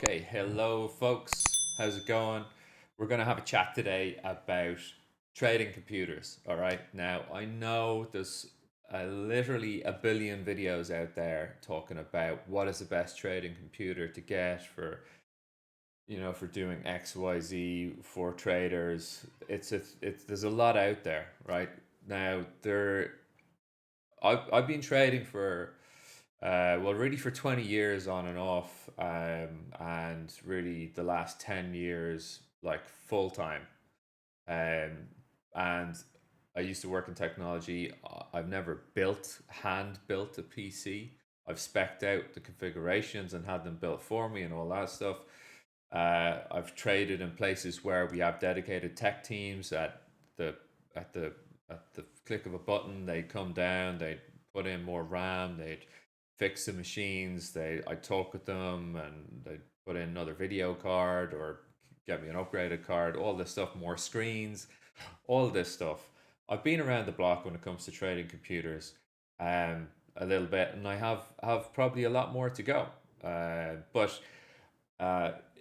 Okay, hello folks. How's it going? We're going to have a chat today about trading computers. All right. Now, I know there's literally a billion videos out there talking about what is the best trading computer to get for, for doing XYZ for traders. It's there's a lot out there, right? Now, I've been trading for really for 20 years on and off, and really the last 10 years like full time. Um, and I used to work in technology. I've never hand built a PC. I've spec'd out the configurations and had them built for me and all that stuff. I've traded in places where we have dedicated tech teams the at the at the click of a button. They'd come down, they'd put in more RAM, they'd fix the machines. I talk with them and they put in another video card or get me an upgraded card. All this stuff, more screens, all this stuff. I've been around the block when it comes to trading computers, a little bit, and I have probably a lot more to go. But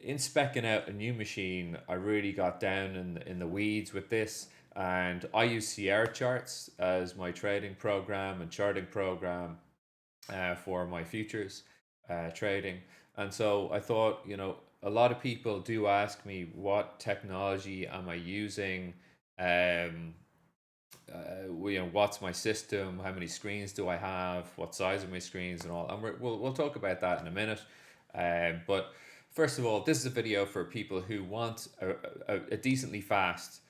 in specking out a new machine, I really got down in the weeds with this, and I use Sierra charts as my trading program and charting program for my futures trading. And so I thought, a lot of people do ask me what technology am I using, what's my system, how many screens do I have, what size are my screens, and all. And we'll talk about that in a minute. But first of all, this is a video for people who want a decently fast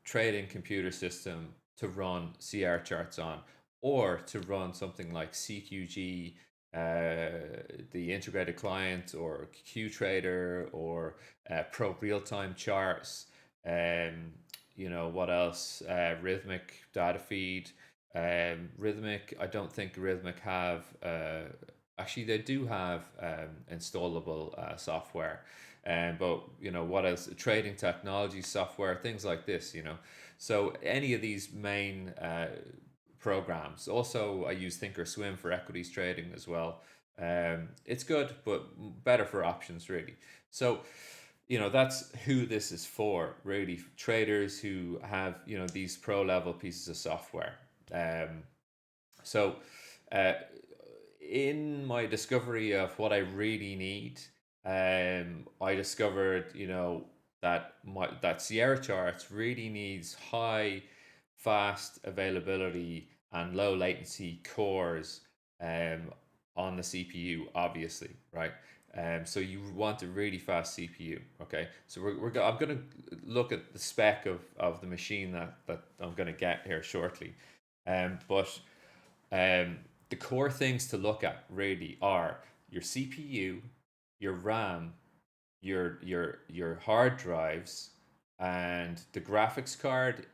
trading computer system to run CR charts on, or to run something like CQG, the integrated client, or QTrader, or Pro Real Time Charts. What else? Rhythmic data feed. Rhythmic, I don't think Rhythmic have. Actually, they do have installable software. But what else? Trading technology software, things like this. So any of these main programs. Also, I use Thinkorswim for equities trading as well. It's good, but better for options, really. So, that's who this is for, really. Traders who have, these pro level pieces of software. Um, so, uh, in my discovery of what I really need, I discovered, that Sierra Charts really needs high, fast availability and low latency cores um, on the CPU, obviously, right? So you want a really fast CPU, okay? So I'm going to look at the spec of the machine that I'm going to get here shortly. But the core things to look at really are your CPU, your RAM, your hard drives, and the graphics card.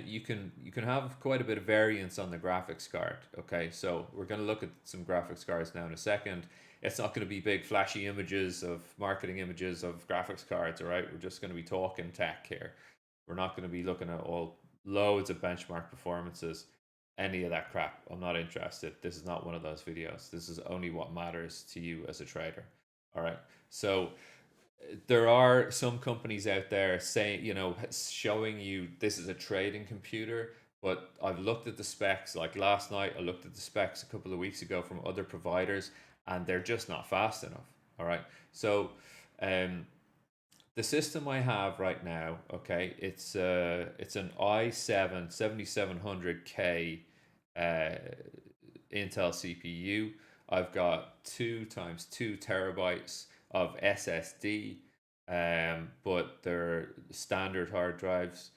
You can have quite a bit of variance on the graphics card. Okay, so we're going to look at some graphics cards now in a second. It's not going to be big flashy images of marketing images of graphics cards. All right, we're just going to be talking tech here. We're not going to be looking at all loads of benchmark performances, any of that crap. I'm not interested. This is not one of those videos. This is only what matters to you as a trader. All right. So there are some companies out there saying, showing you this is a trading computer, but I've looked at the specs. Like last night, I looked at the specs a couple of weeks ago from other providers, and they're just not fast enough. All right. So, the system I have right now, okay, it's an i7 7700K Intel CPU. I've got 2 times 2 terabytes of SSD, but they're standard hard drives.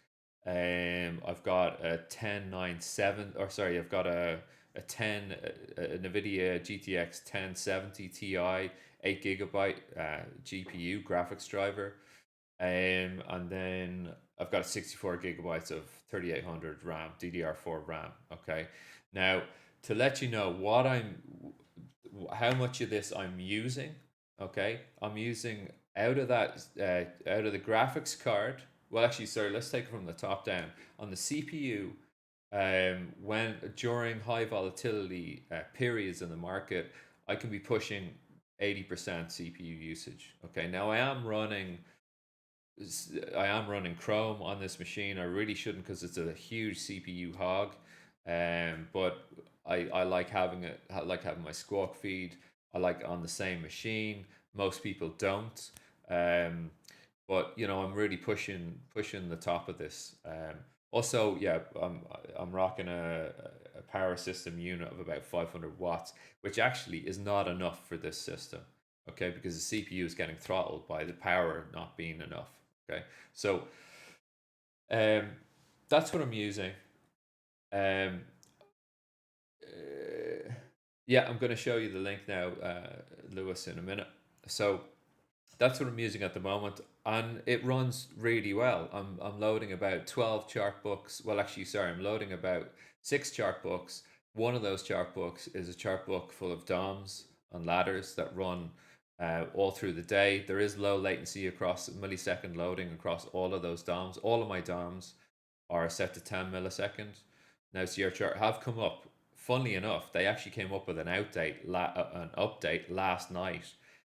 I've got a 1097, or sorry, I've got a 10 a Nvidia GTX 1070 Ti, 8 GB GPU graphics driver. And then I've got 64 gigabytes of 3800 RAM, DDR4 RAM. Okay. Now, to let you know how much of this I'm using, okay, I'm using out of the graphics card. Well, actually, sorry, let's take it from the top down. On the CPU, when during high volatility periods in the market, I can be pushing 80% CPU usage. Okay, now I am running Chrome on this machine. I really shouldn't because it's a huge CPU hog. But I like having it. I like having my Squawk feed. I like it on the same machine. Most people don't. Um, but you know, I'm really pushing the top of this. Also, yeah, I'm rocking a power system unit of about 500 watts, which actually is not enough for this system. Okay, because the CPU is getting throttled by the power not being enough. Okay, so um, that's what I'm using. Um, yeah, I'm going to show you the link now, Lewis, in a minute. So that's what I'm using at the moment, and it runs really well. I'm loading about 12 chart books. Well, actually, sorry, I'm loading about 6 chart books. One of those chart books is a chart book full of DOMs and ladders that run all through the day. There is low latency across millisecond loading across all of those DOMs. All of my DOMs are set to 10 milliseconds. Now, CR chart have come up. Funnily enough, they actually came up with an update last night,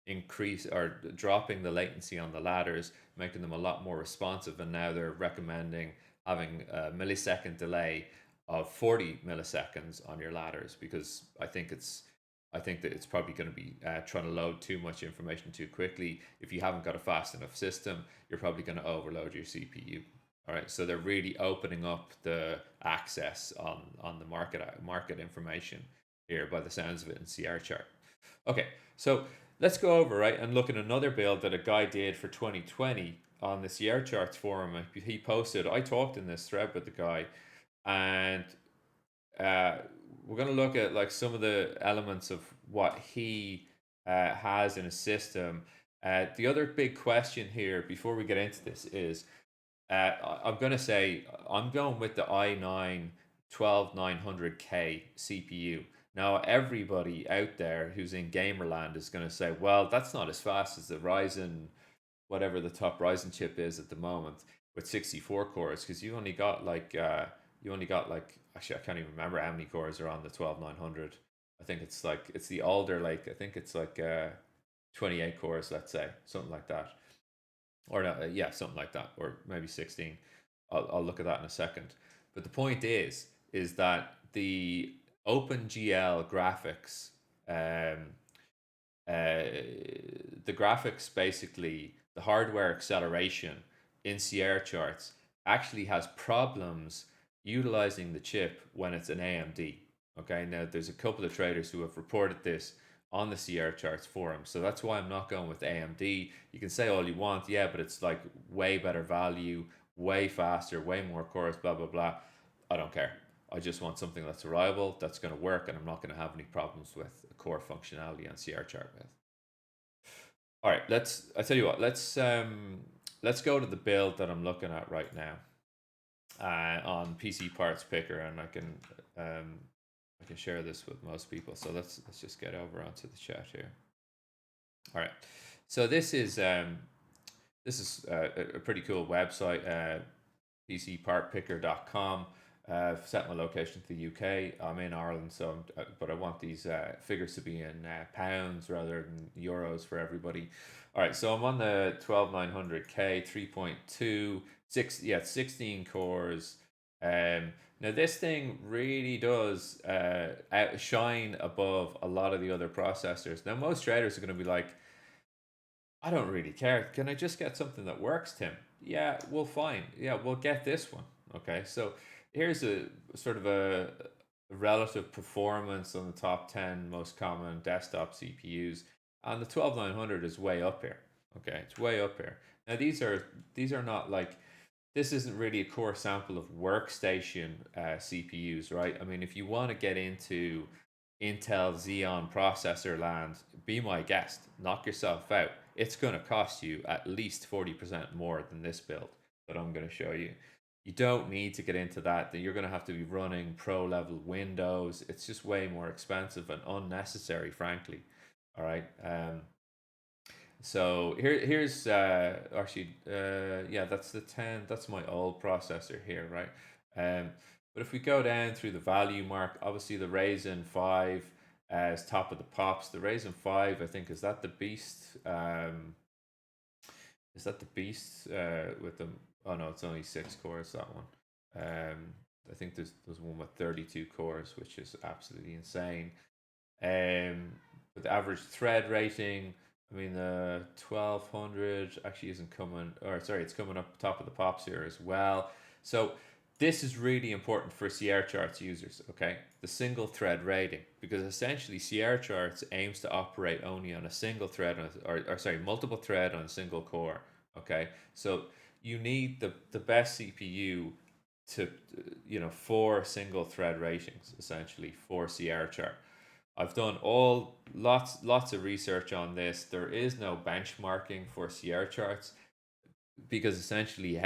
increase or dropping the latency on the ladders, making them a lot more responsive, and now they're recommending having a millisecond delay of 40 milliseconds on your ladders, because I think that it's probably going to be trying to load too much information too quickly. If you haven't got a fast enough system, you're probably going to overload your CPU. All right, so they're really opening up the access on the market information here, by the sounds of it, in CR chart. Okay, so let's go over, right, and look at another build that a guy did for 2020 on the CR charts forum. He posted. I talked in this thread with the guy, and uh, we're going to look at like some of the elements of what he has in a system. The other big question here before we get into this is, I'm going to say I'm going with the i9 12900K CPU. Now, everybody out there who's in Gamerland is going to say, well, that's not as fast as the Ryzen, whatever the top Ryzen chip is at the moment, with 64 cores, because you only got like, actually, I can't even remember how many cores are on the 12900. I think it's like, it's the older, like, I think it's like 28 cores, let's say, something like that. Or no, yeah, something like that, or maybe 16. I'll look at that in a second. But the point is that the OpenGL graphics, um, the graphics, basically the hardware acceleration in Sierra charts actually has problems utilizing the chip when it's an AMD. Okay, now there's a couple of traders who have reported this on the Sierra charts forum, so that's why I'm not going with AMD. You can say all you want, yeah, but it's like way better value, way faster, way more cores, blah blah blah. I don't care. I just want something that's reliable, that's going to work, and I'm not going to have any problems with core functionality on CR chart with. All right, I tell you what, let's go to the build that I'm looking at right now on PC Partpicker, and I can share this with most people. So let's just get over onto the chat here. All right, so this is a pretty cool website, PCPartpicker.com. I've set my location to the UK. I'm in Ireland, so but I want these figures to be in pounds rather than euros for everybody. All right, so I'm on the 12900K 3.2, 16 cores. Now this thing really does outshine above a lot of the other processors. Now most traders are going to be like, I don't really care. Can I just get something that works, Tim? Yeah, well, fine. Yeah, we'll get this one. Okay, so here's a sort of a relative performance on the top 10 most common desktop CPUs. And the 12900 is way up here. Okay, it's way up here. Now these are not like, this isn't really a core sample of workstation CPUs, right? I mean, if you want to get into Intel Xeon processor land, be my guest. Knock yourself out. It's going to cost you at least 40% more than this build that I'm going to show you. You don't need to get into that. That you're going to have to be running pro level Windows. It's just way more expensive and unnecessary, frankly. All right. So here's yeah, that's the 10. That's my old processor here, right? But if we go down through the value mark, obviously the Ryzen 5 as top of the pops. The Ryzen 5, I think, is that the beast? Is that the beast with them? Oh no, it's only 6 cores, that one. I think there's one with 32 cores, which is absolutely insane. With the average thread rating, I mean, the 1200 actually isn't coming, or sorry, it's coming up top of the pops here as well. So this is really important for Sierra Charts users, okay? The single thread rating, because essentially Sierra Charts aims to operate only on a single thread, or sorry, multiple thread on a single core, okay? So you need the best CPU to, for single thread ratings, essentially, for Sierra Chart. I've done lots of research on this. There is no benchmarking for Sierra Charts, because essentially,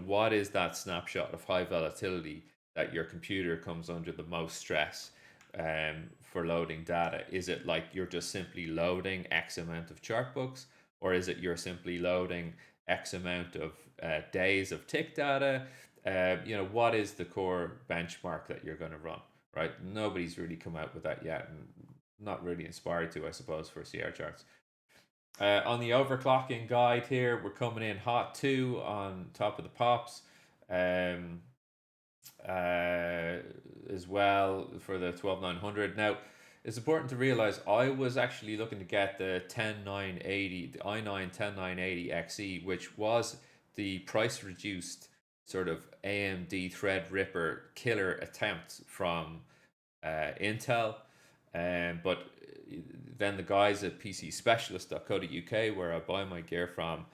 what is that snapshot of high volatility that your computer comes under the most stress for loading data? Is it like you're just simply loading X amount of chart books, or is it you're simply loading X amount of days of tick data? What is the core benchmark that you're going to run? Right? Nobody's really come out with that yet, and not really inspired to, I suppose, for Sierra Charts. On the overclocking guide here, we're coming in hot too on top of the pops, um, as well for the 12900. Now, it's important to realize I was actually looking to get the 10980, the i9 10980 XE, which was the price reduced sort of AMD Threadripper killer attempt from Intel. But then the guys at PCSpecialist.co.uk, where I buy my gear from,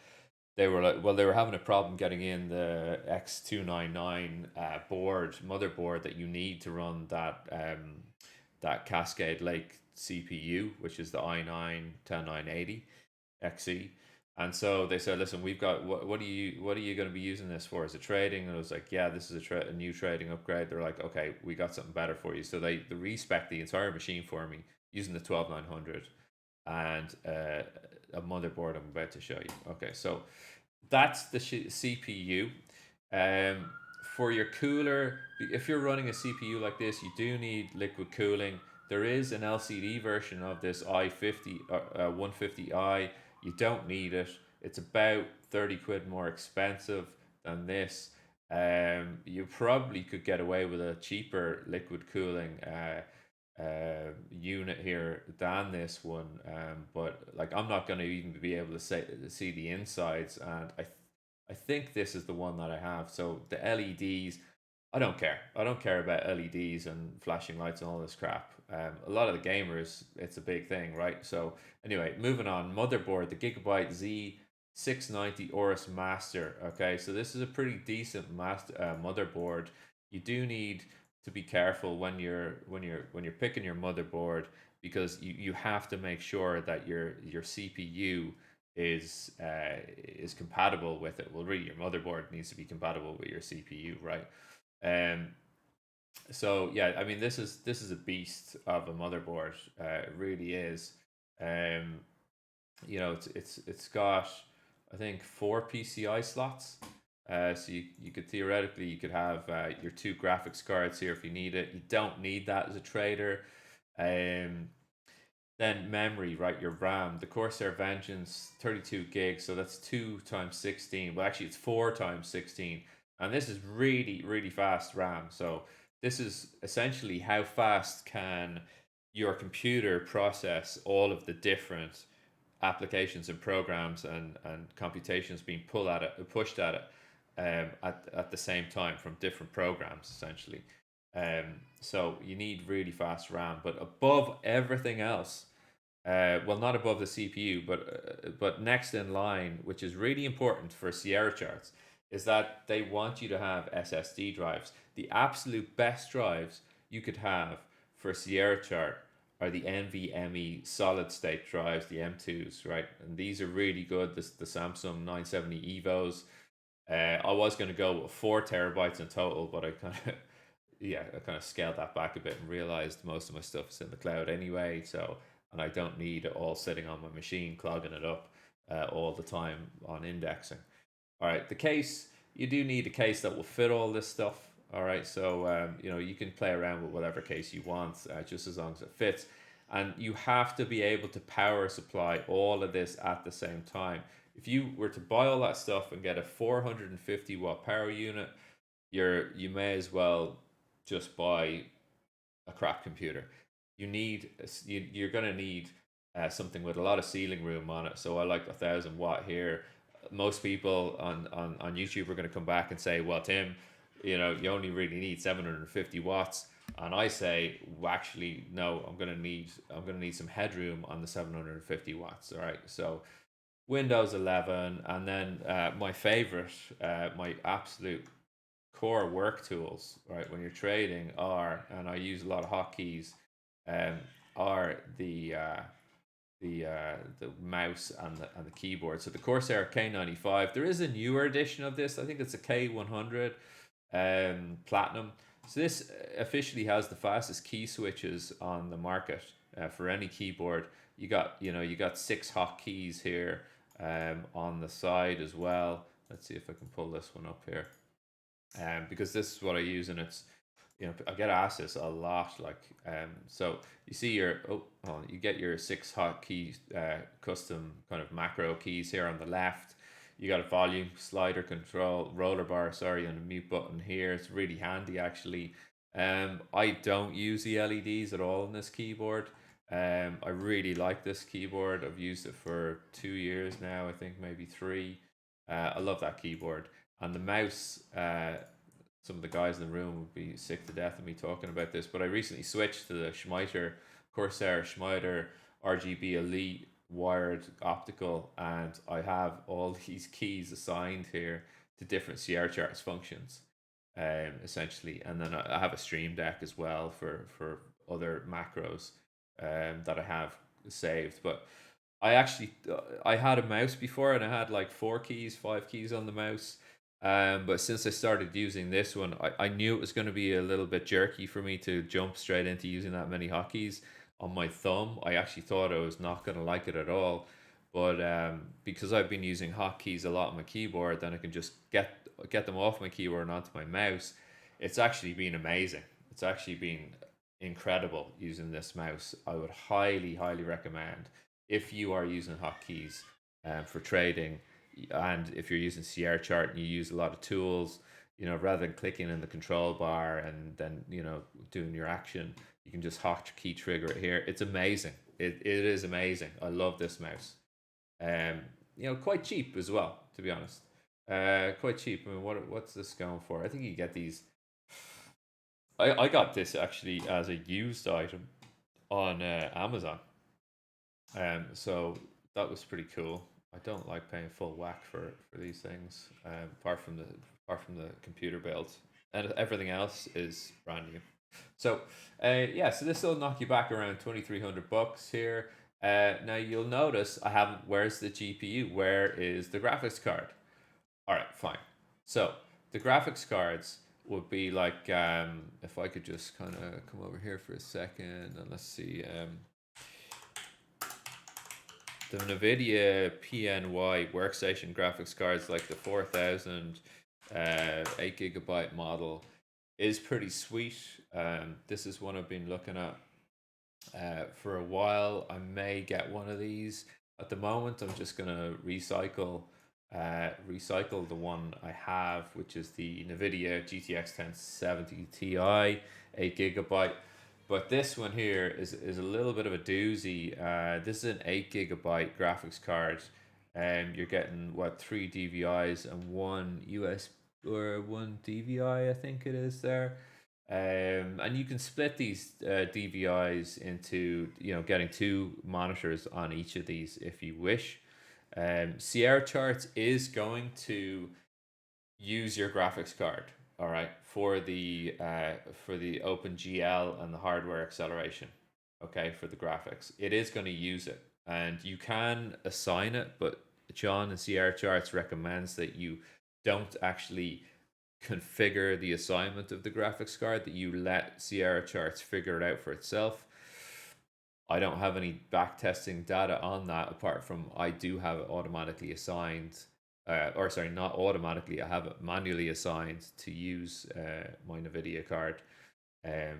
they were like, well, they were having a problem getting in the X299 motherboard that you need to run that Cascade Lake CPU, which is the i9 10980 XE. And so they said, listen, we've got what are you going to be using this for? Is it trading? And I was like, yeah, this is a new trading upgrade. They're like, okay, we got something better for you. So they respec the entire machine for me using the 12900 and a motherboard I'm about to show you. Okay, so that's the CPU. For your cooler, if you're running a CPU like this, you do need liquid cooling. There is an LCD version of this i50 150i. You don't need it. It's about 30 quid more expensive than this. You probably could get away with a cheaper liquid cooling unit here than this one, but like I'm not going to even be able to see the insides, and I think this is the one that I have. So the LEDs, I don't care. I don't care about LEDs and flashing lights and all this crap. A lot of the gamers, it's a big thing, right? So anyway, moving on. Motherboard, the Gigabyte Z690 AORUS Master. Okay, so this is a pretty decent motherboard. You do need to be careful when you're picking your motherboard, because you have to make sure that your CPU is compatible with it. Well, really, your motherboard needs to be compatible with your CPU, right? Um, so yeah, I mean, this is a beast of a motherboard. It really is. Um, it's got, I think, 4 PCI slots. So you could theoretically you could have your 2 graphics cards here if you need it. You don't need that as a trader. Um, then memory, right? Your RAM, the Corsair Vengeance, 32 gigs. So that's 2 times 16. Well, actually, it's 4 times 16, and this is really fast RAM. So this is essentially how fast can your computer process all of the different applications and programs and computations being pushed at it at the same time from different programs, essentially. So you need really fast RAM, but above everything else, well, not above the CPU, but next in line, which is really important for Sierra Charts, is that they want you to have SSD drives. The absolute best drives you could have for Sierra Chart are the NVMe solid state drives, the M2s, right? And these are really good. The Samsung 970 Evos. I was going to go with 4 terabytes in total, but I kind of scaled that back a bit and realized most of my stuff is in the cloud anyway. So, and I don't need it all sitting on my machine clogging it up all the time on indexing. All right, the case, you do need a case that will fit all this stuff. All right, so you can play around with whatever case you want, just as long as it fits. And you have to be able to power supply all of this at the same time. If you were to buy all that stuff and get a 450 watt power unit, you may as well just buy a crap computer. You're gonna need something with a lot of ceiling room on it. So I like 1,000 watt here. Most people on YouTube are going to come back and say, well, Tim, you only really need 750 watts. And I say, well, actually, no, I'm gonna need some headroom on the 750 watts. All right. So Windows 11, and then my favorite, my absolute core work tools, right, when you're trading are, and I use a lot of hotkeys, um, are the mouse and the keyboard. So the Corsair K95. There is a newer edition of this. I think it's a K100 Platinum. So this officially has the fastest key switches on the market for any keyboard. You got 6 hotkeys here on the side as well. Let's see if I can pull this one up here. Because this is what I use, and it's, I get asked this a lot. Like, so you see you get your 6 hotkey custom kind of macro keys here on the left. You got a volume slider control roller bar, sorry, and a mute button here. It's really handy actually. I don't use the LEDs at all in this keyboard. I really like this keyboard. I've used it for 2 years now, I think maybe 3. I love that keyboard. And the mouse, some of the guys in the room would be sick to death of me talking about this, but I recently switched to the SCIMITAR, Corsair SCIMITAR RGB Elite wired optical, and I have all these keys assigned here to different Sierra charts functions, essentially. And then I have a Stream Deck as well for other macros that I have saved. But I had a mouse before, and I had like 4 keys, 5 keys on the mouse. But since I started using this one, I knew it was going to be a little bit jerky for me to jump straight into using that many hotkeys on my thumb. I actually thought I was not going to like it at all. But because I've been using hotkeys a lot on my keyboard, then I can just get them off my keyboard and onto my mouse. It's actually been amazing. It's actually been incredible using this mouse. I would highly, highly recommend, if you are using hotkeys for trading, and if you're using Sierra chart and you use a lot of tools, rather than clicking in the control bar and then doing your action, you can just hotkey trigger it here. It's amazing. It is amazing. I love this mouse. Quite cheap as well, to be honest. Quite cheap. I mean, what's this going for? I think you get these. I got this actually as a used item on Amazon. So that was pretty cool. I don't like paying full whack for these things, apart from the computer build, and everything else is brand new. So yeah, so this will knock you back around $2,300 here. Now you'll notice I haven't. Where's the GPU? Where is the graphics card? All right, fine. So the graphics cards would be like, if I could just kind of come over here for a second, and let's see. The Nvidia PNY workstation graphics cards, like the 4000 8 GB model, is pretty sweet. This is one I've been looking at for a while. I may get one of these. At the moment, I'm just gonna recycle the one I have, which is the Nvidia GTX 1070 Ti 8 GB. But this one here is a little bit of a doozy. This is an 8 GB graphics card. You're getting 3 DVIs and 1 US or 1 DVI, I think it is there. And you can split these DVIs into, getting 2 monitors on each of these if you wish. Sierra Charts is going to use your graphics card, all right, for the OpenGL and the hardware acceleration, okay, for the graphics. It is going to use it, and you can assign it, but John and Sierra Charts recommends that you don't actually configure the assignment of the graphics card, that you let Sierra Charts figure it out for itself. I don't have any back testing data on that, apart from I do have it automatically assigned, or sorry, not automatically, I have it manually assigned to use my Nvidia card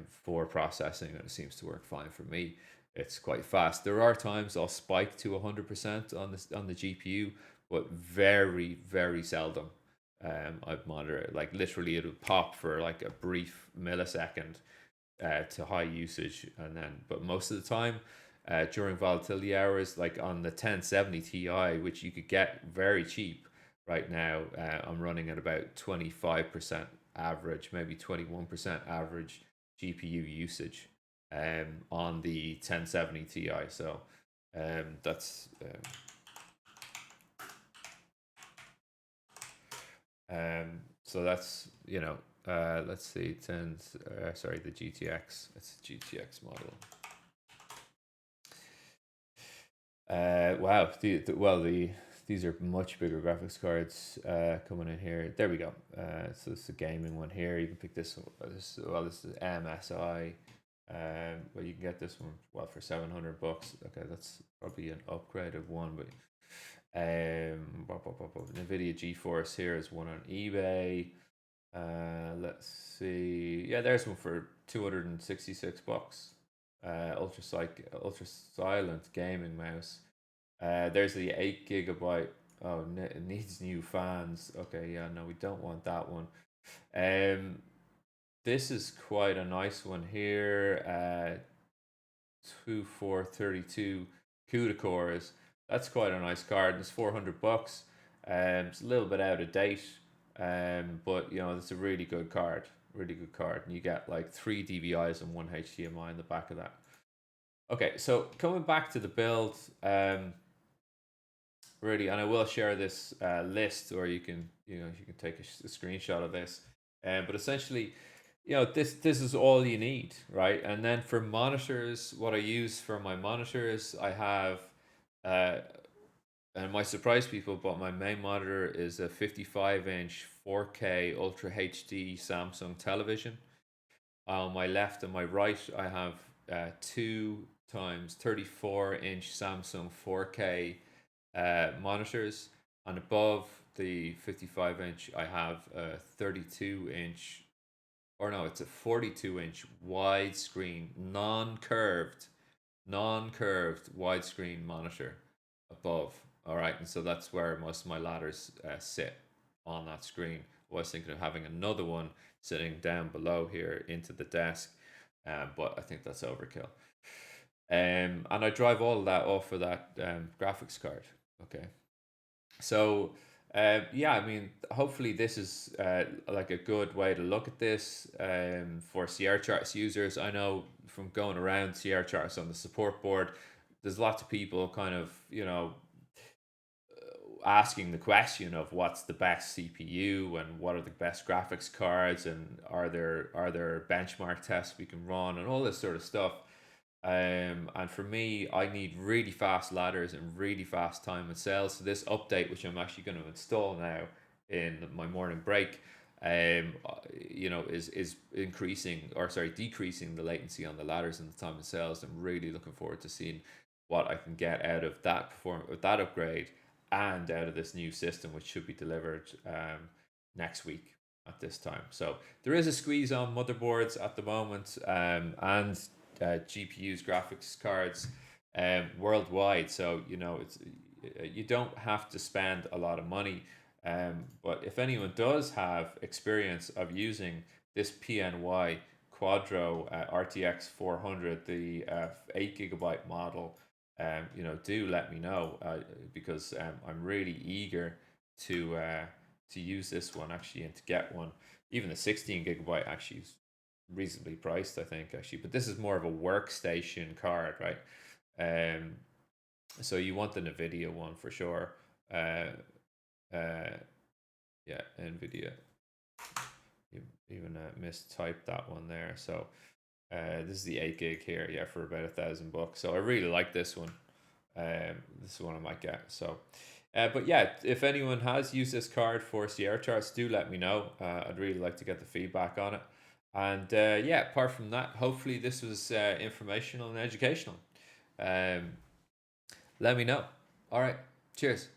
for processing, and it seems to work fine for me. it's quite fast. There are times I'll spike to 100% on the GPU, but very, very seldom. I'd monitor it. Like literally, it'll pop for like a brief millisecond to high usage, and then but most of the time during volatility hours, like on the 1070 Ti, which you could get very cheap right now, I'm running at about 25% average, maybe 21% average GPU usage on the 1070 Ti. So that's so that's, you know, let's see, sorry, the GTX. It's a GTX model. Wow, these are much bigger graphics cards coming in here. There we go. So it's a gaming one here. You can pick this one. This is MSI. Well, you can get this one, well, for $700. Okay, that's probably an upgraded one, but Nvidia GeForce here is one on eBay. Let's see. Yeah, there's one for $266. Ultra silent gaming mouse. There's the 8 GB. Oh, it needs new fans. Okay, yeah, no, we don't want that one. This is quite a nice one here. 2432 CUDA cores. That's quite a nice card. It's $400. It's a little bit out of date, but you know, it's a really good card. Really good card, and you get like 3 DVIs and 1 HDMI in the back of that. Okay, so coming back to the build, really, and I will share this list, or you can take a screenshot of this. But essentially, you know, this is all you need, right? And then for monitors, what I use for my monitors, I have, and it might surprise people, but my main monitor is a 55-inch 4K Ultra HD Samsung television. On my left and my right, I have 2 times 34-inch Samsung 4K monitors, and above the 55-inch, I have a 32-inch, or no, it's a 42-inch widescreen, non-curved widescreen monitor above. All right, and so that's where most of my ladders sit, on that screen. I was thinking of having another one sitting down below here into the desk, but I think that's overkill. And I drive all of that off of that graphics card. Okay, so yeah, I mean, hopefully this is like a good way to look at this for Sierra Charts users. I know from going around Sierra Charts on the support board, there's lots of people kind of, you know, asking the question of what's the best CPU and what are the best graphics cards, and are there benchmark tests we can run and all this sort of stuff. And for me, I need really fast ladders and really fast time and sales. So this update, which I'm actually going to install now in my morning break, you know, is increasing, or sorry, decreasing the latency on the ladders and the time and sales. I'm really looking forward to seeing what I can get out of that upgrade, and out of this new system, which should be delivered next week at this time. So there is a squeeze on motherboards at the moment, and GPUs, graphics cards, worldwide. So you know, you don't have to spend a lot of money. But if anyone does have experience of using this PNY Quadro RTX 400, the 8 GB model, you know, do let me know, because I'm really eager to use this one actually, and to get one. Even the 16 GB actually is reasonably priced, I think, actually, but this is more of a workstation card, right? So you want the Nvidia one for sure. Yeah, Nvidia. You even mistyped that one there. So this is the 8 GB here, yeah, for about $1,000. So I really like this one. This is one I might get. So but yeah, if anyone has used this card for Sierra Charts, do let me know. I'd really like to get the feedback on it. And yeah, apart from that, hopefully this was informational and educational. Let me know. All right, cheers.